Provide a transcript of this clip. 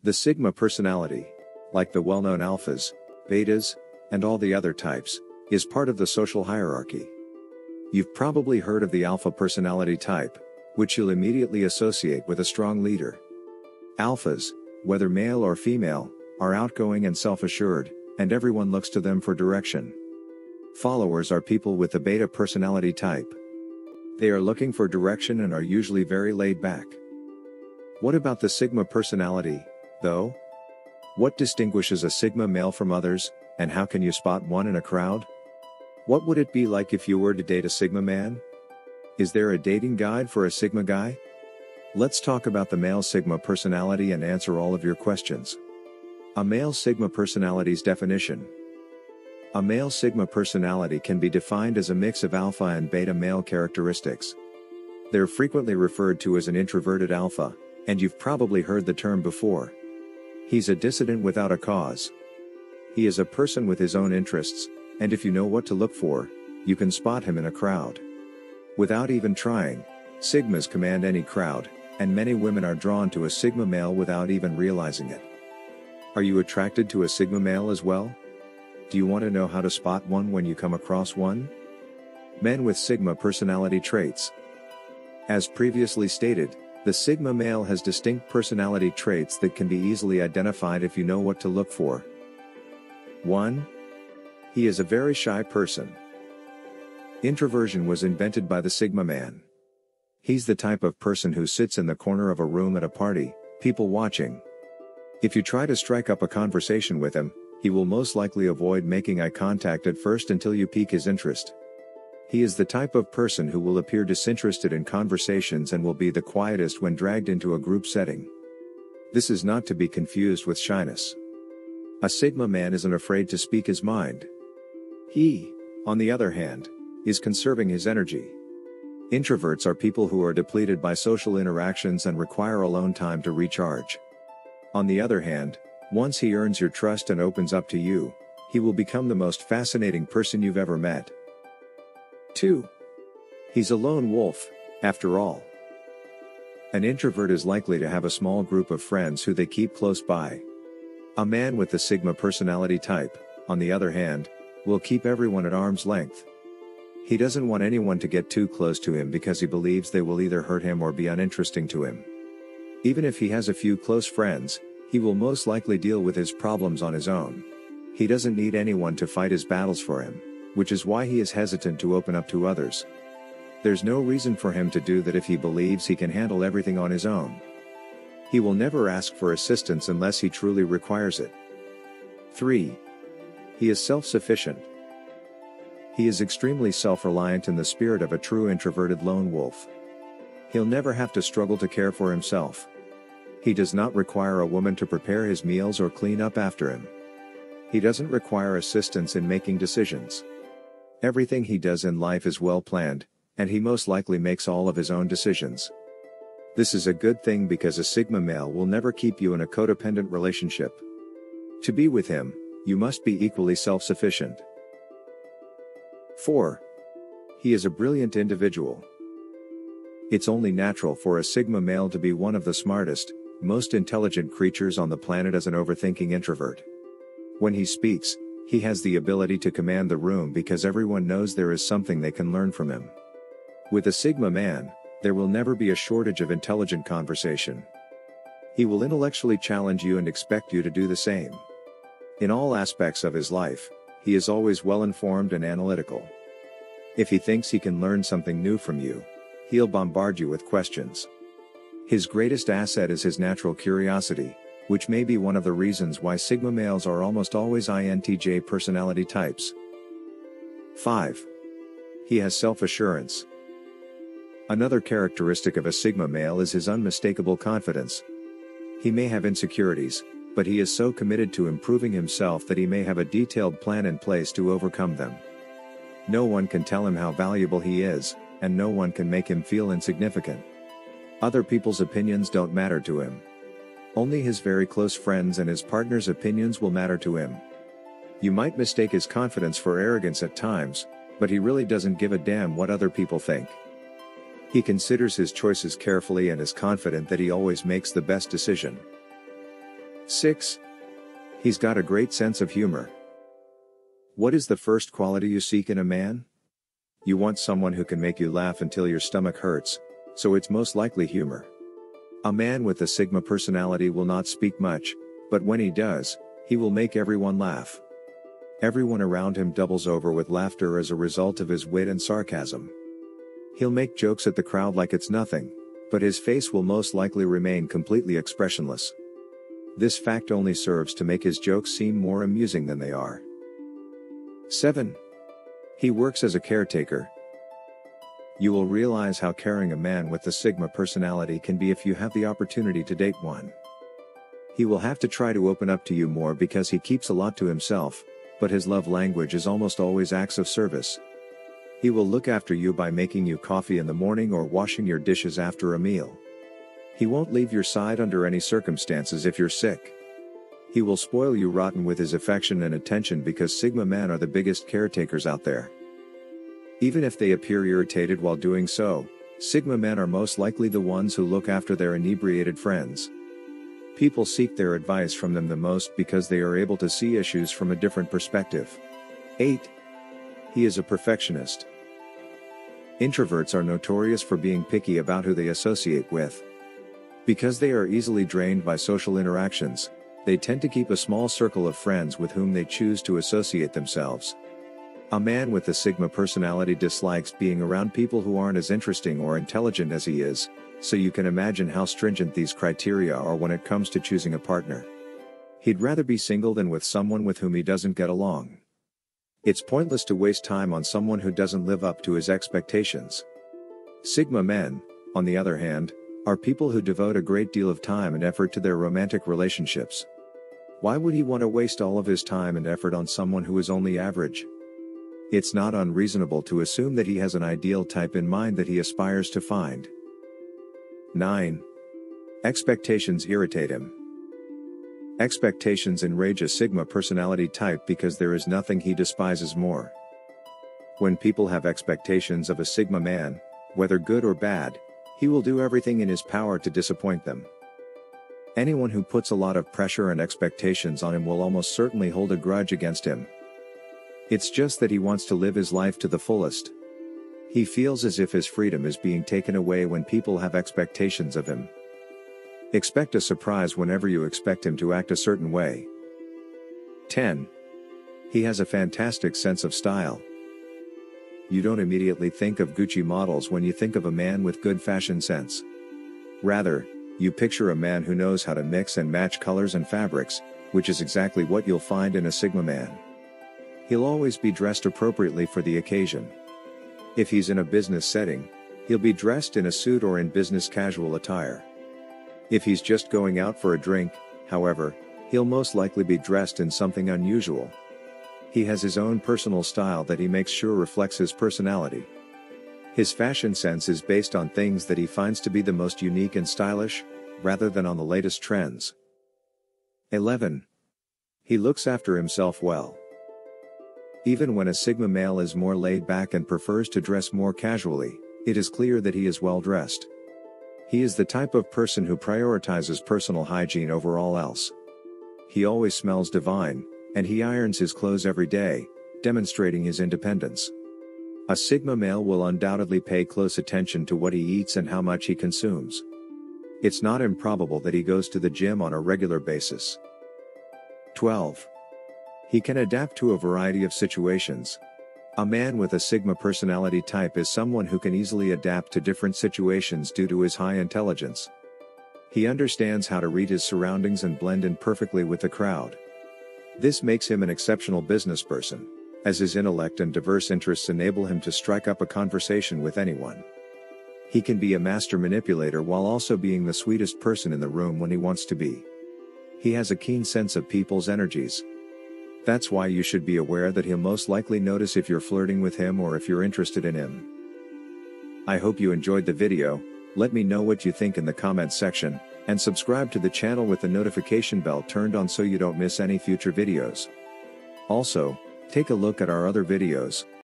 The Sigma personality, like the well-known alphas, betas, and all the other types, is part of the social hierarchy. You've probably heard of the alpha personality type, which you'll immediately associate with a strong leader. Alphas, whether male or female, are outgoing and self-assured, and everyone looks to them for direction. Followers are people with the beta personality type. They are looking for direction and are usually very laid back. What about the Sigma personality, though? What distinguishes a Sigma male from others, and how can you spot one in a crowd? What would it be like if you were to date a Sigma man? Is there a dating guide for a Sigma guy? Let's talk about the male Sigma personality and answer all of your questions. A male Sigma personality's definition. A male Sigma personality can be defined as a mix of alpha and beta male characteristics. They're frequently referred to as an introverted alpha, and you've probably heard the term before. He's a dissident without a cause. He is a person with his own interests, and if you know what to look for, you can spot him in a crowd. Without even trying, Sigmas command any crowd, and many women are drawn to a Sigma male without even realizing it. Are you attracted to a Sigma male as well? Do you want to know how to spot one when you come across one? Men with Sigma personality traits. As previously stated, the Sigma male has distinct personality traits that can be easily identified if you know what to look for. 1. He is a very shy person. Introversion was invented by the Sigma man. He's the type of person who sits in the corner of a room at a party, people watching. If you try to strike up a conversation with him, he will most likely avoid making eye contact at first until you pique his interest. He is the type of person who will appear disinterested in conversations and will be the quietest when dragged into a group setting. This is not to be confused with shyness. A Sigma man isn't afraid to speak his mind. He, on the other hand, is conserving his energy. Introverts are people who are depleted by social interactions and require alone time to recharge. On the other hand, once he earns your trust and opens up to you, he will become the most fascinating person you've ever met. 2. He's a lone wolf, after all. An introvert is likely to have a small group of friends who they keep close by. A man with the Sigma personality type, on the other hand, will keep everyone at arm's length. He doesn't want anyone to get too close to him because he believes they will either hurt him or be uninteresting to him. Even if he has a few close friends, he will most likely deal with his problems on his own. He doesn't need anyone to fight his battles for him, which is why he is hesitant to open up to others. There's no reason for him to do that if he believes he can handle everything on his own. He will never ask for assistance unless he truly requires it. 3. He is self-sufficient. He is extremely self-reliant in the spirit of a true introverted lone wolf. He'll never have to struggle to care for himself. He does not require a woman to prepare his meals or clean up after him. He doesn't require assistance in making decisions. Everything he does in life is well planned, and he most likely makes all of his own decisions. This is a good thing because a Sigma male will never keep you in a codependent relationship. To be with him, you must be equally self-sufficient. 4. He is a brilliant individual. It's only natural for a Sigma male to be one of the smartest, most intelligent creatures on the planet as an overthinking introvert. When he speaks, he has the ability to command the room because everyone knows there is something they can learn from him. With a Sigma man, there will never be a shortage of intelligent conversation. He will intellectually challenge you and expect you to do the same. In all aspects of his life, he is always well-informed and analytical. If he thinks he can learn something new from you, he'll bombard you with questions. His greatest asset is his natural curiosity, which may be one of the reasons why Sigma males are almost always INTJ personality types. 5. He has self-assurance. Another characteristic of a Sigma male is his unmistakable confidence. He may have insecurities, but he is so committed to improving himself that he may have a detailed plan in place to overcome them. No one can tell him how valuable he is, and no one can make him feel insignificant. Other people's opinions don't matter to him. Only his very close friends and his partner's opinions will matter to him. You might mistake his confidence for arrogance at times, but he really doesn't give a damn what other people think. He considers his choices carefully and is confident that he always makes the best decision. 6. He's got a great sense of humor. What is the first quality you seek in a man? You want someone who can make you laugh until your stomach hurts, so it's most likely humor. A man with a Sigma personality will not speak much, but when he does, he will make everyone laugh. Everyone around him doubles over with laughter as a result of his wit and sarcasm. He'll make jokes at the crowd like it's nothing, but his face will most likely remain completely expressionless. This fact only serves to make his jokes seem more amusing than they are. 7. He works as a caretaker. You will realize how caring a man with the Sigma personality can be if you have the opportunity to date one. He will have to try to open up to you more because he keeps a lot to himself, but his love language is almost always acts of service. He will look after you by making you coffee in the morning or washing your dishes after a meal. He won't leave your side under any circumstances if you're sick. He will spoil you rotten with his affection and attention because Sigma men are the biggest caretakers out there. Even if they appear irritated while doing so, Sigma men are most likely the ones who look after their inebriated friends. People seek their advice from them the most because they are able to see issues from a different perspective. 8. He is a perfectionist. Introverts are notorious for being picky about who they associate with. Because they are easily drained by social interactions, they tend to keep a small circle of friends with whom they choose to associate themselves. A man with a Sigma personality dislikes being around people who aren't as interesting or intelligent as he is, so you can imagine how stringent these criteria are when it comes to choosing a partner. He'd rather be single than with someone with whom he doesn't get along. It's pointless to waste time on someone who doesn't live up to his expectations. Sigma men, on the other hand, are people who devote a great deal of time and effort to their romantic relationships. Why would he want to waste all of his time and effort on someone who is only average? It's not unreasonable to assume that he has an ideal type in mind that he aspires to find. 9. Expectations irritate him. Expectations enrage a Sigma personality type because there is nothing he despises more. When people have expectations of a Sigma man, whether good or bad, he will do everything in his power to disappoint them. Anyone who puts a lot of pressure and expectations on him will almost certainly hold a grudge against him. It's just that he wants to live his life to the fullest. He feels as if his freedom is being taken away when people have expectations of him. Expect a surprise whenever you expect him to act a certain way. 10. He has a fantastic sense of style. You don't immediately think of Gucci models when you think of a man with good fashion sense. Rather, you picture a man who knows how to mix and match colors and fabrics, which is exactly what you'll find in a Sigma man. He'll always be dressed appropriately for the occasion. If he's in a business setting, he'll be dressed in a suit or in business casual attire. If he's just going out for a drink, however, he'll most likely be dressed in something unusual. He has his own personal style that he makes sure reflects his personality. His fashion sense is based on things that he finds to be the most unique and stylish, rather than on the latest trends. 11. He looks after himself well. Even when a Sigma male is more laid back and prefers to dress more casually, it is clear that he is well dressed. He is the type of person who prioritizes personal hygiene over all else. He always smells divine, and he irons his clothes every day, demonstrating his independence. A Sigma male will undoubtedly pay close attention to what he eats and how much he consumes. It's not improbable that he goes to the gym on a regular basis. 12. He can adapt to a variety of situations. A man with a Sigma personality type is someone who can easily adapt to different situations due to his high intelligence. He understands how to read his surroundings and blend in perfectly with the crowd. This makes him an exceptional businessperson, as his intellect and diverse interests enable him to strike up a conversation with anyone. He can be a master manipulator while also being the sweetest person in the room when he wants to be. He has a keen sense of people's energies. That's why you should be aware that he'll most likely notice if you're flirting with him or if you're interested in him. I hope you enjoyed the video. Let me know what you think in the comments section, and subscribe to the channel with the notification bell turned on so you don't miss any future videos. Also, take a look at our other videos.